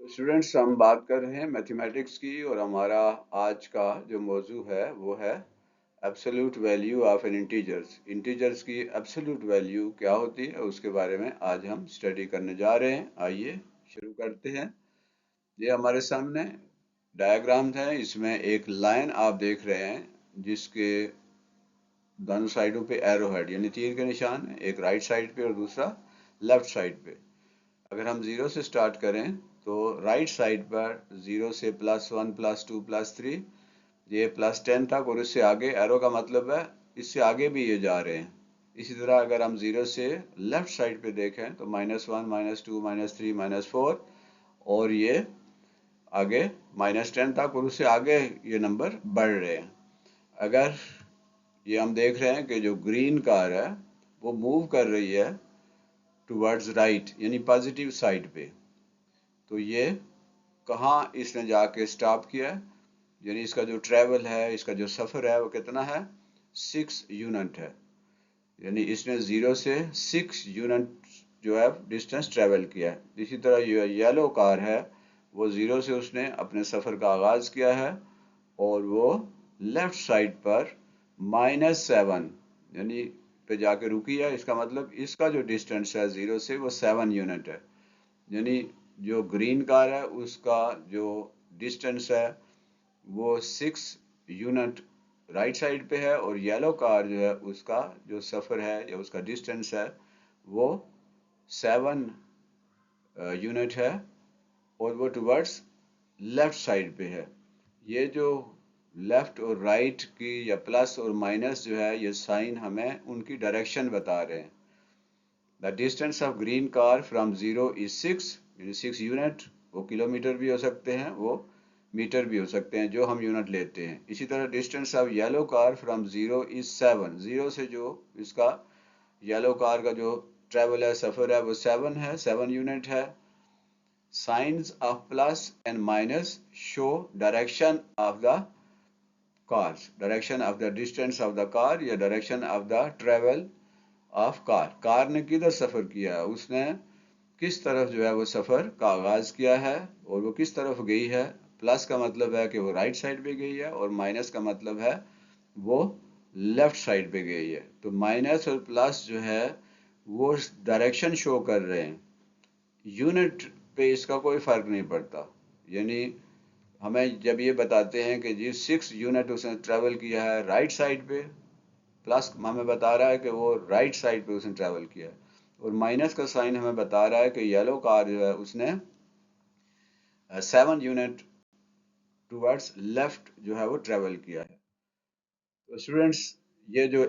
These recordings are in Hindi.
स्टूडेंट्स, हम बात कर रहे हैं मैथमेटिक्स की और हमारा आज का जो मौजू है वो है absolute value of an integers. Integers की एब्सोल्यूट वैल्यू क्या होती है उसके बारे में आज हम स्टडी करने जा रहे हैं। आइए शुरू करते हैं। ये हमारे सामने डायग्राम है। इसमें एक लाइन आप देख रहे हैं जिसके दोनों साइडों पे एरो हेड यानी तीर के निशान है, एक राइट साइड पे और दूसरा लेफ्ट साइड पे। अगर हम जीरो से स्टार्ट करें तो राइट साइड पर जीरो से +1 +2 +3 ये +10 तक, और इससे आगे एरो का मतलब है इससे आगे भी ये जा रहे हैं। इसी तरह अगर हम जीरो से लेफ्ट साइड पे देखें तो -1 -2 -3 -4 और ये आगे -10 तक, और उससे आगे ये नंबर बढ़ रहे हैं। अगर ये हम देख रहे हैं कि जो ग्रीन कार है वो मूव कर रही है टुवर्ड्स राइट यानी पॉजिटिव साइड पे, तो ये कहाँ इसने जाके स्टॉप किया है, यानी इसका जो ट्रैवल है, इसका जो सफ़र है वो कितना है, 6 यूनिट है। यानी इसने 0 से 6 यूनिट जो है डिस्टेंस ट्रैवल किया है। इसी तरह ये येलो कार है, वो 0 से उसने अपने सफ़र का आगाज़ किया है और वो लेफ्ट साइड पर -7 यानी पे जाके रुकी है। इसका मतलब इसका जो डिस्टेंस है 0 से वो 7 यूनिट है। यानी जो ग्रीन कार है उसका जो डिस्टेंस है वो 6 यूनिट राइट साइड पे है, और येलो कार जो है उसका जो सफ़र है या उसका डिस्टेंस है वो 7 यूनिट है और वो टुवर्ड्स लेफ्ट साइड पे है। ये जो लेफ्ट और राइट की या प्लस और माइनस जो है ये साइन हमें उनकी डायरेक्शन बता रहे हैं। The distance of green car from 0 is 6 यानी 6 यूनिट। वो किलोमीटर भी हो सकते हैं, वो मीटर भी हो सकते हैं जो हम यूनिट लेते हैं। इसी तरह distance of yellow car from 0 is 7। 0 से जो इसका येलो कार का जो ट्रैवल है, सफ़र है, वो 7 है, 7 यूनिट है। Signs of plus and minus show direction of the cars, direction of the distance of the car या direction of the travel of car। Car ने किधर सफ़र किया है, उसने किस तरफ जो है वो सफ़र का आगाज़ किया है और वो किस तरफ गई है। प्लस का मतलब है कि वो राइट साइड पे गई है और माइनस का मतलब है वो लेफ्ट साइड पे गई है। तो माइनस और प्लस जो है वो डायरेक्शन शो कर रहे हैं, यूनिट पे इसका कोई फ़र्क नहीं पड़ता। यानी हमें जब ये बताते हैं कि जी 6 यूनिट उसने ट्रैवल किया है राइट साइड पे, प्लस हमें बता रहा है कि वो राइट साइड पे उसने ट्रैवल किया है, और माइनस का साइन हमें बता रहा है कि येलो कार जो है उसने 7 यूनिट टुवर्ड्स लेफ्ट जो है वो ट्रैवल किया है। तो स्टूडेंट्स, ये जो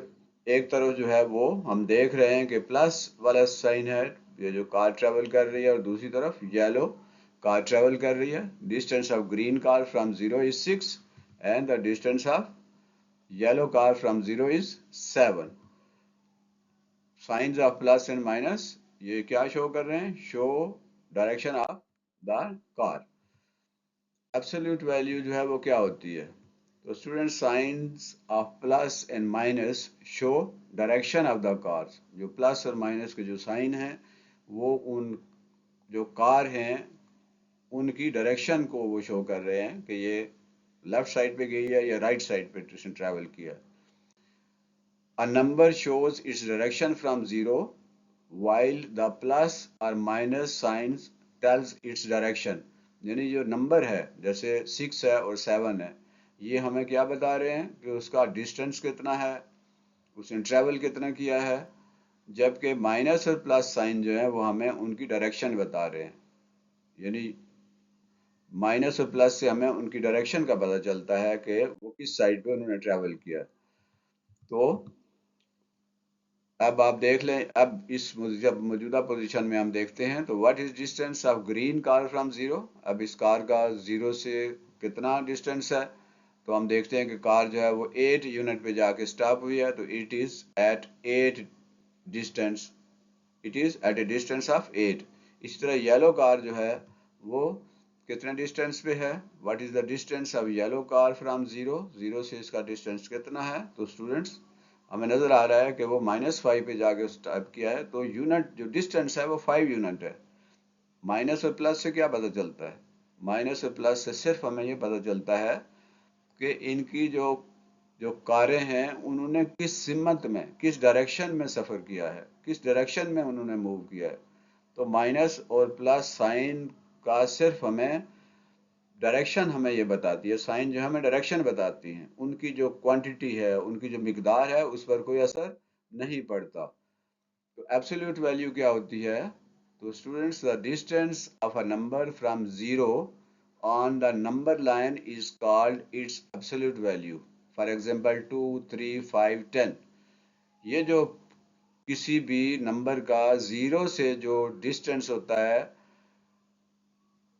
एक तरफ जो है वो हम देख रहे हैं कि प्लस वाला साइन है, ये जो कार ट्रैवल कर रही है, और दूसरी तरफ येलो कार ट्रैवल कर रही है। Distance of green car from 0 is 6 and the distance of yellow car from 0 is 7। Science of plus and minus ये क्या शो कर रहे हैं, show direction of the car. Absolute value जो है वो क्या होती है, तो student science of plus and minus show direction of the cars. जो प्लस और माइनस के जो साइन हैं वो उन जो कार हैं उनकी डायरेक्शन को वो शो कर रहे हैं कि ये लेफ्ट साइड पे गई है या राइट साइड पे उसने ट्रैवल किया। A number shows its direction from zero while the plus or minus signs tells its direction। यानी जो नंबर है जैसे 6 है और 7 है, ये हमें क्या बता रहे हैं कि उसका डिस्टेंस कितना है, उसने ट्रैवल कितना किया है। जबकि माइनस और प्लस साइन जो है वो हमें उनकी डायरेक्शन बता रहे हैं। यानी माइनस और प्लस से हमें उनकी डायरेक्शन का पता चलता है कि वो किस साइड पे उन्होंने ट्रैवल किया। तो अब आप देख लें, अब इस जब मौजूदा पोजीशन में हम देखते हैं तो what is distance of green car from zero. अब इस कार का जीरो से कितना डिस्टेंस है, तो हम देखते हैं कि कार जो है वो 8 यूनिट पे जाके स्टॉप हुई है, तो it is at 8 distance, it is at a distance of 8। इसी तरह येलो कार जो है वो कितने डिस्टेंस पे है, what is the distance of yellow car from zero, zero से इसका डिस्टेंस कितना है। तो स्टूडेंट्स, हमें नजर आ रहा है कि वो -5 पे जाके स्टॉप किया है, तो यूनिट जो डिस्टेंस है वो 5 यूनिट है। माइनस और प्लस से क्या पता चलता है, माइनस और प्लस से सिर्फ हमें ये पता चलता है कि इनकी जो जो कारें हैं उन्होंने किस सिमत में, किस डायरेक्शन में सफ़र किया है, किस डायरेक्शन में उन्होंने मूव किया है। तो माइनस और प्लस साइन का सिर्फ हमें डायरेक्शन हमें ये बताती है, साइन जो हमें डायरेक्शन बताती हैं, उनकी जो क्वांटिटी है, उनकी जो मिकदार है, उस पर कोई असर नहीं पड़ता। तो एब्सोल्यूट वैल्यू क्या होती है? तो students, the distance of a number from zero on the number line is called its absolute value. For example 2, 3, 5, 10। ये जो किसी भी नंबर का जीरो से जो डिस्टेंस होता है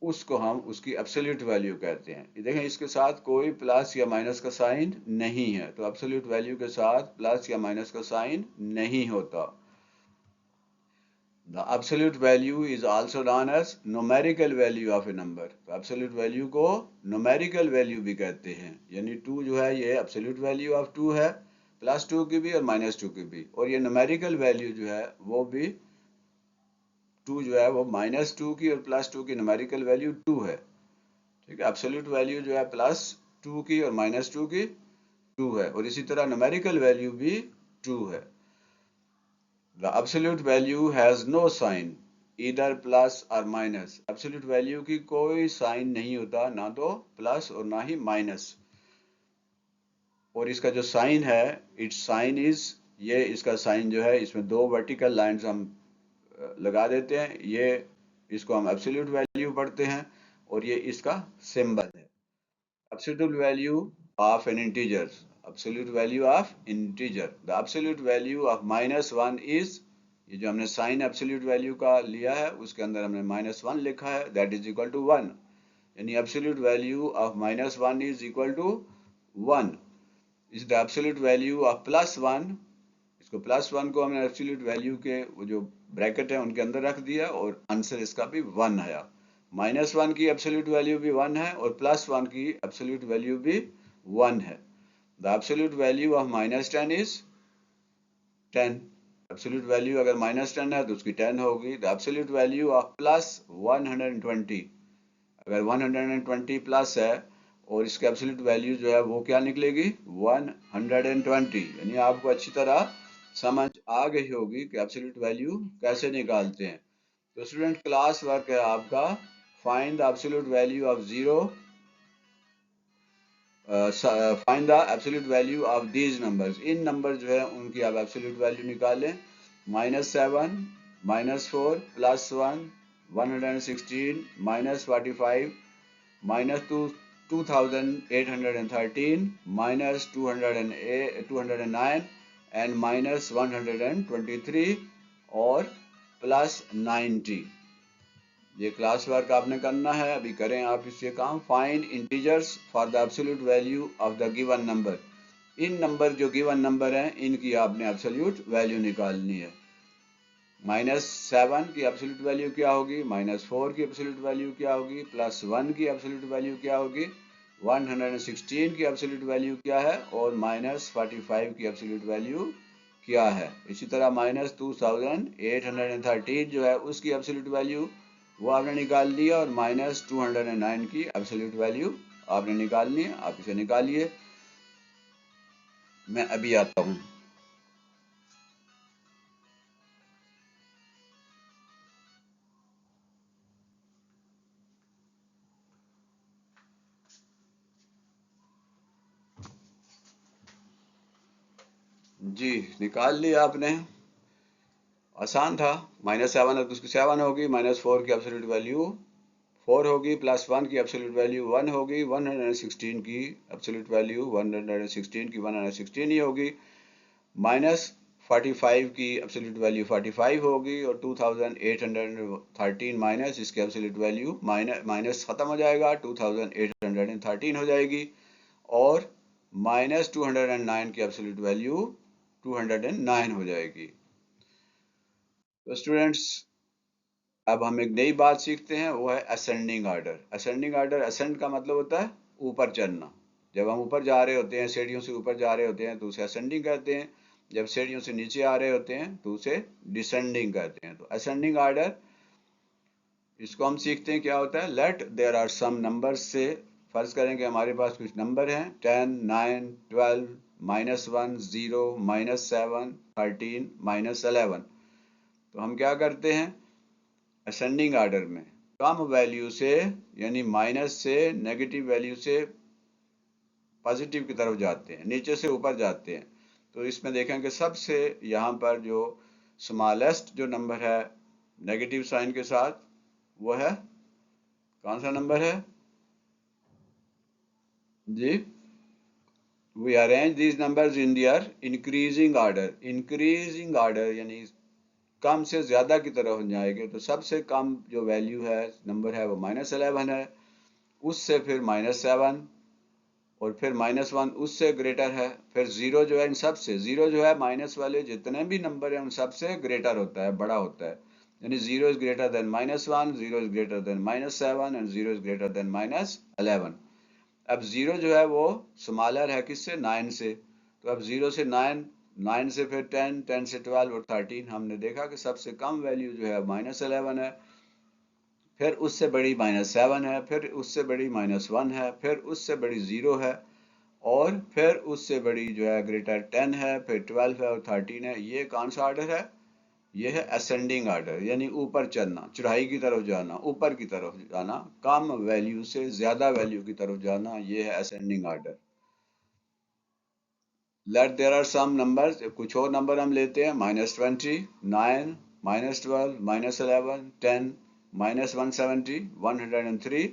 उसको हम उसकी एब्सोल्यूट वैल्यू कहते हैं। ये देखें, इसके साथ कोई प्लस या माइनस का साइन नहीं है, तो एब्सोल्यूट वैल्यू के साथ प्लस या माइनस का साइन नहीं होता। The absolute value is also known as numerical value of a number। तो absolute value को numerical value भी कहते हैं, यानी 2 जो है ये absolute value of 2 है, +2 की भी और -2 की भी, और ये numerical value जो है वो भी 2 जो है वो -2 की और +2 की numerical value 2 है। ठीक है, absolute value जो है +2 की और -2 की 2 है, और इसी तरह numerical value भी 2 है। The absolute value has no sign, either plus or minus। absolute value की कोई साइन नहीं होता, ना तो प्लस और ना ही माइनस। और इसका जो साइन है, इट्स साइन इज, ये इसका साइन जो है, इसमें दो वर्टिकल लाइंस हम लगा देते हैं, ये इसको हम एब्सोल्यूट वैल्यू पढ़ते हैं, और ये इसका सिंबल है। absolute value of an integer, absolute value of integer, the absolute value of -1 is, ये जो हमने साइन एब्सोल्यूट वैल्यू का लिया है उसके अंदर हमने -1 लिखा है, दैट इज इक्वल टू 1, यानी absolute value of -1 is equal to 1 is the absolute value of +1। इसको +1 को हमने एब्सोल्यूट वैल्यू के वो जो ब्रैकेट है उनके अंदर रख दिया, और आंसर इसका भी 1 आया। -1 की एब्सोल्यूट वैल्यू भी 1 है और +1 की एब्सोल्यूट वैल्यू भी 1 है। The absolute value of -10 is 10। Absolute value अगर -10 है तो उसकी 10 होगी। द एब्सोल्यूट वैल्यू ऑफ +120, अगर 120 प्लस है और इसकी एब्सोल्यूट वैल्यू जो है वो क्या निकलेगी? 120। यानी आपको अच्छी तरह समझ आ गई होगी कि एब्सोल्यूट वैल्यू कैसे निकालते हैं। तो स्टूडेंट, क्लास वर्क है आपका, find the absolute value of zero, find the absolute value of these numbers. In number जो है उनकी आप एब्सोल्यूट वैल्यू निकालें। -7, -4, +1, 116, -45, -2, 2813, -209 एंड -123 और +90। ये क्लास वर्क आपने करना है, अभी करें आप इससे काम। Find integers for the absolute value of the given number. In number जो गिवन नंबर हैं इनकी आपने एब्सोल्यूट वैल्यू निकालनी है। -7 की एब्सोल्यूट वैल्यू क्या होगी, -4 की एब्सोल्यूट वैल्यू क्या होगी, +1 की एब्सोल्यूट वैल्यू क्या होगी, 116 की एब्सोल्यूट वैल्यू क्या है, और -45 की एब्सोल्यूट वैल्यू क्या है। इसी तरह -2813 जो है उसकी एब्सोल्यूट वैल्यू वो आपने निकाल लिया, और -209 की एब्सोल्यूट वैल्यू आपने निकालनी है। आप इसे निकालिए, मैं अभी आता हूँ। जी, निकाल लिया आपने, आसान था। -7 है तो उसकी 7 होगी, -4 की एब्सोल्यूट वैल्यू 4 होगी, +1 की एब्सोल्यूट वैल्यू 1 होगी, 116 की एब्सोल्यूट वैल्यू 116 की 116 ही होगी, -45 की एब्सोल्यूट वैल्यू 45 होगी, और 2813 माइनस इसकी एब्सोल्यूट वैल्यू माइनस खत्म हो जाएगा, 2813 हो जाएगी, और -209 की एब्सोल्यूट वैल्यू 209 हो जाएगी। तो स्टूडेंट्स, अब हम एक नई बात सीखते हैं, वो है ascending order. Ascending order, ascend का मतलब होता है ऊपर चढ़ना। जब हम ऊपर जा रहे होते हैं, सीढ़ियों से ऊपर जा रहे होते हैं तो उसे असेंडिंग कहते हैं। जब सीढ़ियों से नीचे आ रहे होते हैं तो उसे डिसेंडिंग कहते हैं। तो असेंडिंग आर्डर इसको हम सीखते हैं क्या होता है। Let there are some numbers से फर्ज करें कि हमारे पास कुछ नंबर हैं 10, 9, 12, -1, 0, -7, 13, -11। तो हम क्या करते हैं, असेंडिंग आर्डर में कम वैल्यू से यानी माइनस से नेगेटिव वैल्यू से पॉजिटिव की तरफ जाते हैं, नीचे से ऊपर जाते हैं। तो इसमें देखें कि सबसे यहाँ पर जो स्मॉलेस्ट जो नंबर है नेगेटिव साइन के साथ, वो है कौन सा नंबर है जी। We arrange these numbers in their increasing order. Increasing order यानी कम से ज्यादा की तरफ जाएंगे। तो सबसे कम जो वैल्यू है नंबर है वो -11 है, उससे फिर -7 और फिर -1 उससे ग्रेटर है, फिर जीरो जो है इन सब से, जीरो जो है माइनस वाले जितने भी नंबर हैं उन सब से ग्रेटर होता है, बड़ा होता है। यानी zero is greater than -1, zero is greater than -7 and zero is greater than -11। अब जीरो जो है वो स्मॉलर है किससे, 9 से। तो अब जीरो से 9, 9 से फिर 10, 10 से 12 और 13। हमने देखा कि सबसे कम वैल्यू जो है -11 है, फिर उससे बड़ी -7 है, फिर उससे बड़ी -1 है, फिर उससे बड़ी 0 है, और फिर उससे बड़ी जो है ग्रेटर 10 है, फिर 12 है और 13 है। ये कौन सा आर्डर है, ये है असेंडिंग आर्डर, यानी ऊपर चलना, चढ़ाई की तरफ जाना, ऊपर की तरफ जाना, कम वैल्यू से ज्यादा वैल्यू की तरफ जाना, ये है ascending order. Let there are some numbers, कुछ और नंबर हम लेते हैं, -20, 9, -12, -11, 10, -170, 103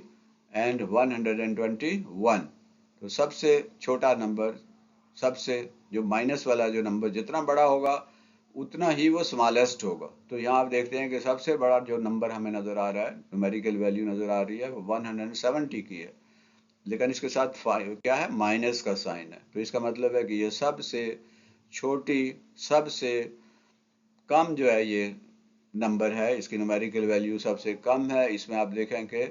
एंड 121। तो सबसे छोटा नंबर, सबसे जो माइनस वाला जो नंबर जितना बड़ा होगा उतना ही वो स्मॉलेस्ट होगा। तो यहाँ आप देखते हैं कि सबसे बड़ा जो नंबर हमें नजर आ रहा है, न्यूमेरिकल वैल्यू नजर आ रही है, वो 170 की है, लेकिन इसके साथ क्या है, माइनस का साइन है। तो इसका मतलब है कि ये सबसे छोटी, सबसे कम जो है ये नंबर है, इसकी न्यूमेरिकल वैल्यू सबसे कम है। इसमें आप देखें कि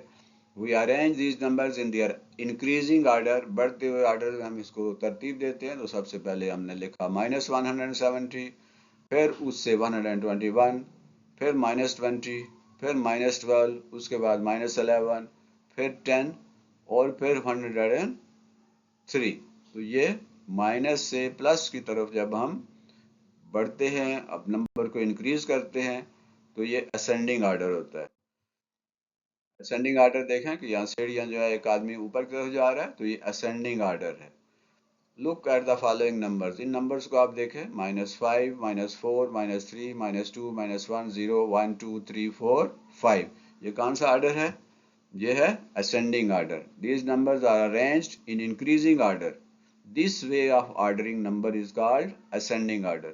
we arrange these numbers in their increasing order, बढ़ते हुए आर्डर में हम इसको तरतीब देते हैं। तो सबसे पहले हमने लिखा -170, फिर उससे 121, फिर -20, फिर -12, उसके बाद -11, फिर 10 और फिर 103। तो ये माइनस से प्लस की तरफ जब हम बढ़ते हैं, अब नंबर को इंक्रीज करते हैं, तो ये असेंडिंग आर्डर होता है। असेंडिंग आर्डर देखें कि यहाँ सीढ़ियाँ जो है एक आदमी ऊपर की तरफ जा रहा है, तो ये असेंडिंग आर्डर है। Look at the following numbers, in numbers को आप देखें, -5, -4, -3, -2, -1, 0, 1, 2, 3, 4, 5। ये कौन सा आर्डर है, ये है ascending order. These numbers are arranged in increasing order. This way of ordering number is called ascending order.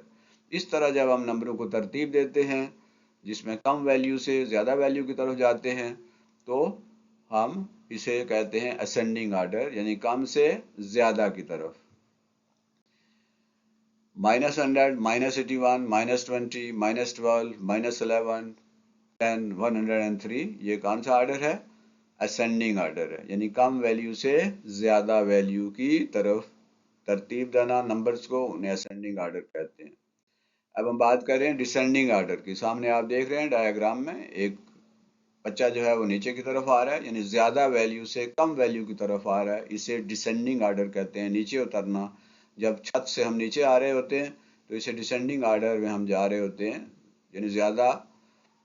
इस तरह जब हम नंबरों को तरतीब देते हैं जिसमें कम वैल्यू से ज़्यादा वैल्यू की तरफ जाते हैं, तो हम इसे कहते हैं असेंडिंग आर्डर, यानी कम से ज़्यादा की तरफ। -100, -81, -20, -12, -11, 10, 103, ये कौन सा आर्डर है, असेंडिंग आर्डर है, यानी कम वैल्यू से ज़्यादा वैल्यू की तरफ तरतीब देना नंबर्स को, उन्हें असेंडिंग आर्डर कहते हैं। अब हम बात करें डिसेंडिंग आर्डर की। सामने आप देख रहे हैं डायग्राम में एक बच्चा जो है वो नीचे की तरफ आ रहा है, यानी ज्यादा वैल्यू से कम वैल्यू की तरफ आ रहा है, इसे डिसेंडिंग आर्डर कहते हैं, नीचे उतरना। जब छत से हम नीचे आ रहे होते हैं तो इसे डिसेंडिंग आर्डर में हम जा रहे होते हैं, यानी ज्यादा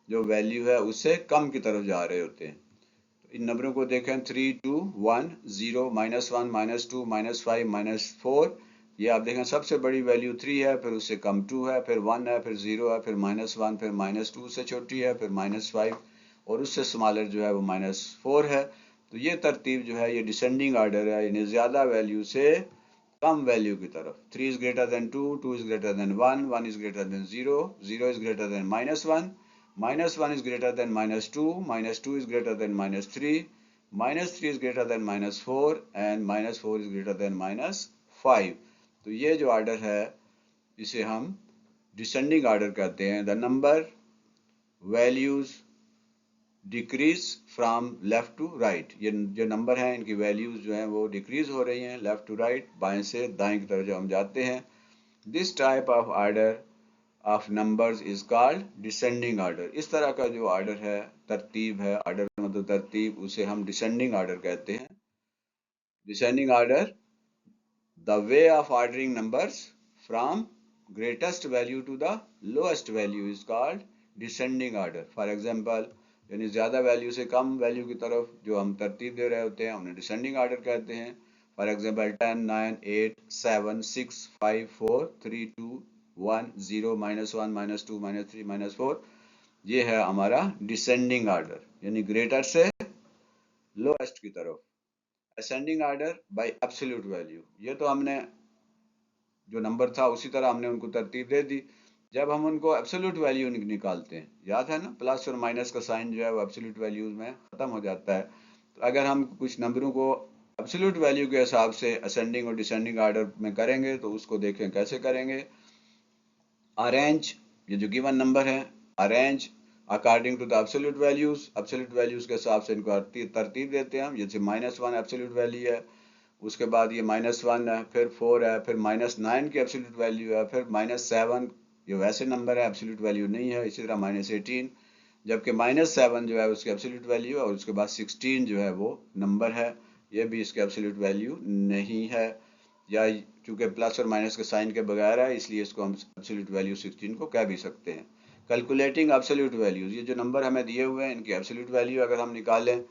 जो वैल्यू है उससे कम की तरफ जा रहे होते हैं। तो इन नंबरों को देखें, 3, 2, 1, 0, -1, -2, -5, -4। ये आप देखें सबसे बड़ी वैल्यू 3 है, फिर उससे कम 2 है, फिर 1 है, फिर 0 है, फिर -1, फिर -2 से छोटी है, फिर -5 और उससे स्मॉलर जो है वो -4 है। तो ये तरतीब जो है ये डिसेंडिंग आर्डर है, यानी ज़्यादा वैल्यू से कम वैल्यू की तरफ। 3 is greater than 2, 2 is greater than 1, 1 is greater than 0, 0 is greater than -1, -1 is greater than -2, -2 is greater than -3, -3 is greater than -4 and -4 is greater than -5। तो ये जो आर्डर है इसे हम डिसेंडिंग आर्डर कहते हैं। The number values decrease from left to right, ये जो नंबर हैं इनकी वैल्यूज जो हैं वो डिक्रीज हो रही हैं लेफ्ट टू राइट, बाएं से दाएं की तरफ जब हम जाते हैं। This type of order of numbers is called descending order. इस तरह का जो ऑर्डर है, तरतीब है, ऑर्डर मतलब तरतीब, उसे हम डिसेंडिंग ऑर्डर कहते हैं। Descending order, the way of ordering numbers from greatest value to the lowest value is called descending order. For example, यानी ज़्यादा वैल्यू से कम वैल्यू की तरफ जो हम तरतीब दे रहे होते हैं उन्हें डिसेंडिंग ऑर्डर कहते हैं। फॉर एग्जांपल 10, 9, 8, 7, 6, 5, 4, 3, 2, 1, 0, -1, -2, -3, -4, ये है हमारा डिसेंडिंग ऑर्डर, यानी ग्रेटर से लोएस्ट की तरफ। Ascending order by absolute value, ये तो हमने जो नंबर था उसी तरह हमने उनको तरतीब दे दी। जब हम उनको एब्सोल्यूट वैल्यू निकालते हैं, याद है ना, प्लस और माइनस का साइन जो है वो एब्सोल्यूट वैल्यूज में ख़त्म हो जाता है। तो अगर हम कुछ नंबरों को एब्सोल्यूट वैल्यू के हिसाब से असेंडिंग और डिसेंडिंग ऑर्डर में करेंगे तो उसको देखें कैसे करेंगे। अरेंज, ये जो गिवन नंबर है, arrange according to the absolute values के हिसाब से इनको तरतीब देते हैं हम। जैसे -1 एब्सोल्यूट वैल्यू है, उसके बाद ये -1 है, फिर 4 है, फिर -9 की एब्सोल्यूट वैल्यू है, फिर -7 ये वैसे नंबर है, एब्सोल्यूट वैल्यू नहीं है। इसी तरह -18, जबकि -7 जो है उसकी एब्सोल्यूट वैल्यू है, और उसके बाद 16 जो है वो नंबर है, ये भी इसकी एब्सोल्यूट वैल्यू नहीं है। या चूंकि प्लस और माइनस के साइन के बगैर है, इसलिए इसको हम एब्सोल्यूट वैल्यू 16 को कह भी सकते हैं। कैलकुलेटिंग एब्सोल्यूट वैल्यूज, ये जो नंबर हमें दिए हुए हैं इनकी एब्सोल्यूट वैल्यू अगर हम निकालें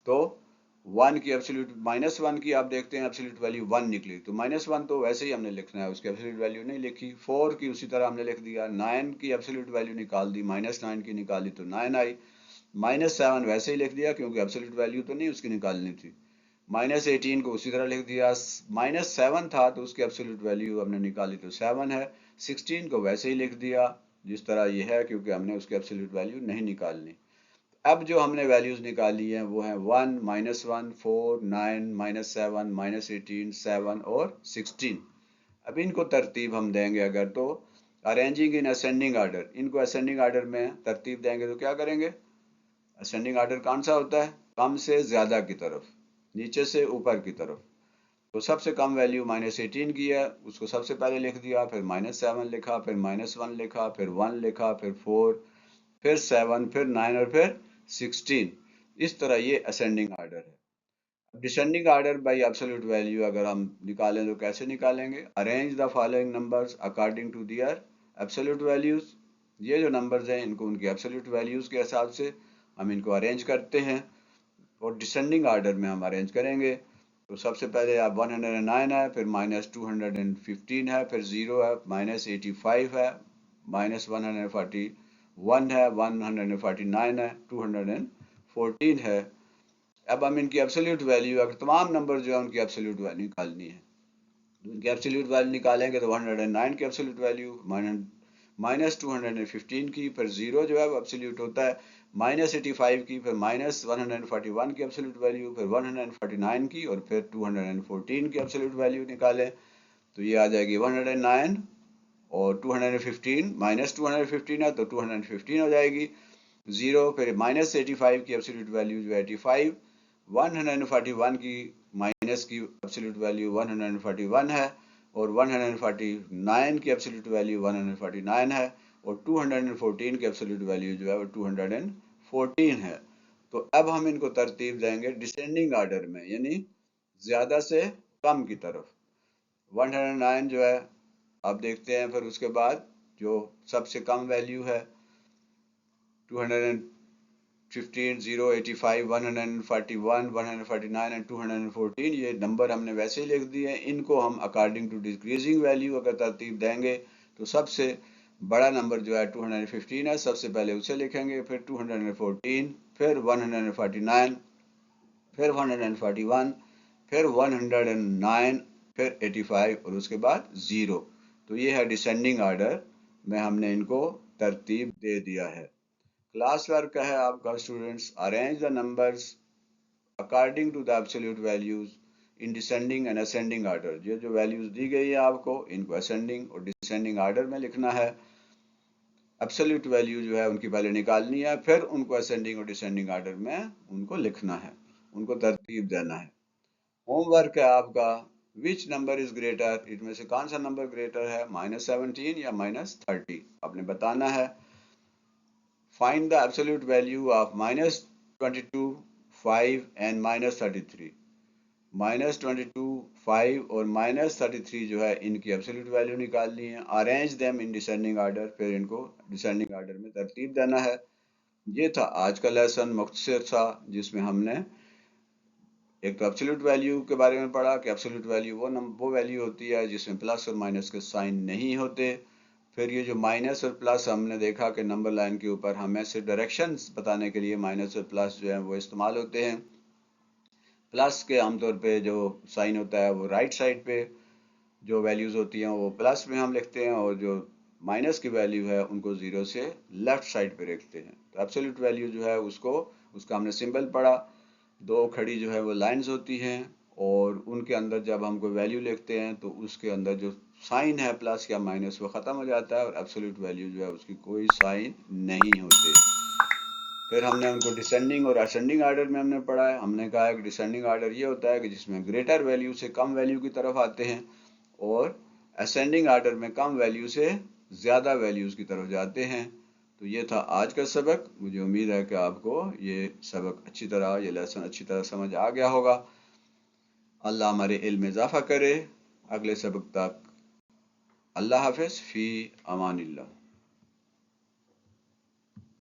तो 1 की एब्सोल्यूट, -1 की आप देखते हैं एब्सोल्यूट वैल्यू 1 निकली, तो -1 तो वैसे ही हमने लिखना है, उसकी एब्सोल्यूट वैल्यू नहीं लिखी। 4 की उसी तरह हमने लिख दिया। 9 की एब्सोल्यूट वैल्यू निकाल दी, -9 की निकाली तो 9 आई। -7 वैसे ही लिख दिया क्योंकि एब्सोल्यूट वैल्यू तो नहीं उसकी निकालनी थी। -18 को उसी तरह लिख दिया, -7 था तो उसकी एब्सोल्यूट वैल्यू हमने निकाली तो 7 है। 16 को वैसे ही लिख दिया जिस तरह ये है, क्योंकि हमने उसकी एब्सोल्यूट वैल्यू नहीं निकालनी। अब जो हमने वैल्यूज निकाली हैं वो हैं 1, -1, 4, 9, -7, -18, 7 और 16। अब इनको तरतीब हम देंगे अगर, तो अरेंजिंग इन असेंडिंग ऑर्डर, इनको असेंडिंग ऑर्डर में तरतीब देंगे तो क्या करेंगे। असेंडिंग ऑर्डर कौन सा होता है, कम से ज्यादा की तरफ, नीचे से ऊपर की तरफ। तो सबसे कम वैल्यू -18 की है, उसको सबसे पहले लिख दिया, फिर -7 लिखा, फिर -1 लिखा, फिर 1 लिखा, फिर 4, फिर 7, फिर 9 और फिर 16। इस तरह ये असेंडिंग ऑर्डर है। Descending order by absolute value अगर हम निकालें तो कैसे निकालेंगे। Arrange the following numbers according to their absolute values, ये जो नंबर्स हैं इनको उनकी एब्सोल्यूट वैल्यूज के हिसाब से हम इनको अरेंज करते हैं, और डिसेंडिंग ऑर्डर में हम अरेंज करेंगे। तो सबसे पहले आप 109 है, फिर -215 है, फिर 0 है, -85 है, -141 है, 149 है, 214 है। अब हम इनकी एब्सोल्यूट वैल्यू, अगर तमाम नंबर जो है उनकी एब्सोल्यूट वैल्यू निकालनी है, तो इनकी एब्सोल्यूट वैल्यू निकालेंगे तो 109 की एब्सोल्यूट वैल्यू, -215 की, फिर 0 जो है वो एब्सोल्यूट होता है, -85 की, फिर -141 की एब्सोल्यूट वैल्यू, फिर 149 की, और फिर 214 की एब्सोल्यूट वैल्यू निकालें तो ये आ जाएगी 109 और 215, -215 है तो 215 हो जाएगी। 0, फिर -85 की एब्सोल्यूट वैल्यू जो है 85, 141 की माइनस की एब्सोल्यूट वैल्यू 141 है, और 149 की एब्सोल्यूट वैल्यू 149 है, और 214 की एब्सोल्यूट वैल्यू जो है वो 214 है। तो अब हम इनको तरतीब देंगे डिसेंडिंग ऑर्डर में, यानी ज्यादा से कम की तरफ। 109 जो है, अब देखते हैं, फिर उसके बाद जो सबसे कम वैल्यू है 215, 0, 85, 141, 149 एंड 214, ये नंबर हमने वैसे ही लिख दिए हैं। इनको हम अकॉर्डिंग टू डिक्रीजिंग वैल्यू अगर तरतीब देंगे तो सबसे बड़ा नंबर जो है 215 है, सबसे पहले उसे लिखेंगे, फिर 214, फिर 149, फिर 141, फिर 109, फिर 85 और उसके बाद 0। तो ये है डिसेंडिंग ऑर्डर में हमने इनको तरतीब दे दिया है। क्लास वर्क है आपका students, arrange the numbers according to the absolute values in descending and ascending order. ये जो वैल्यूज दी गई है आपको, इनको असेंडिंग और डिसेंडिंग ऑर्डर में लिखना है। एब्सोल्यूट वैल्यू जो है उनकी पहले निकालनी है, फिर उनको असेंडिंग और डिसेंडिंग ऑर्डर में उनको लिखना है, उनको तरतीब देना है। होमवर्क है आपका, विच नंबर इज ग्रेटर, इनमें से कौन सा नंबर ग्रेटर है, -17 या -30, आपने बताना है। Find the absolute value of -22, 5 and -33। -22, 5 और -33 जो है इनकी एब्सोल्यूट वैल्यू निकालनी है। Arrange them in descending order, फिर इनको डिसेंडिंग ऑर्डर में तरतीब देना है। ये था आज का लेसन, मुख्तसर था, जिसमें हमने एक तो एब्सोल्यूट वैल्यू के बारे में पढ़ा कि एब्सोल्यूट वैल्यू वो वैल्यू होती है जिसमें प्लस और माइनस के साइन नहीं होते। फिर ये जो माइनस और प्लस हमने देखा कि नंबर लाइन के ऊपर हमें सिर्फ डायरेक्शंस बताने के लिए माइनस और प्लस जो है वो इस्तेमाल होते हैं। प्लस के आमतौर पे जो साइन होता है वो राइट साइड पे, जो वैल्यूज होती हैं वो प्लस में हम लिखते हैं, और जो माइनस की वैल्यू है उनको जीरो से लेफ्ट साइड पे लिखते हैं। तो एब्सोल्यूट वैल्यू जो है उसका हमने सिंबल पढ़ा। दो खड़ी जो है वो लाइंस होती हैं, और उनके अंदर जब हम कोई वैल्यू लिखते हैं तो उसके अंदर जो साइन है प्लस या माइनस वो ख़त्म हो जाता है, और एब्सोल्यूट वैल्यू जो है उसकी कोई साइन नहीं होते। फिर हमने उनको डिसेंडिंग और असेंडिंग आर्डर में हमने पढ़ा है। हमने कहा है कि डिसेंडिंग आर्डर ये होता है कि जिसमें ग्रेटर वैल्यू से कम वैल्यू की तरफ आते हैं, और असेंडिंग आर्डर में कम वैल्यू से ज़्यादा वैल्यूज़ की तरफ जाते हैं। तो ये था आज का सबक। मुझे उम्मीद है कि आपको ये सबक अच्छी तरह, ये लेसन अच्छी तरह समझ आ गया होगा। अल्लाह हमारे इल्म में इजाफा करे। अगले सबक तक अल्लाह हाफिज़, फ़ी अमानिल्लाह।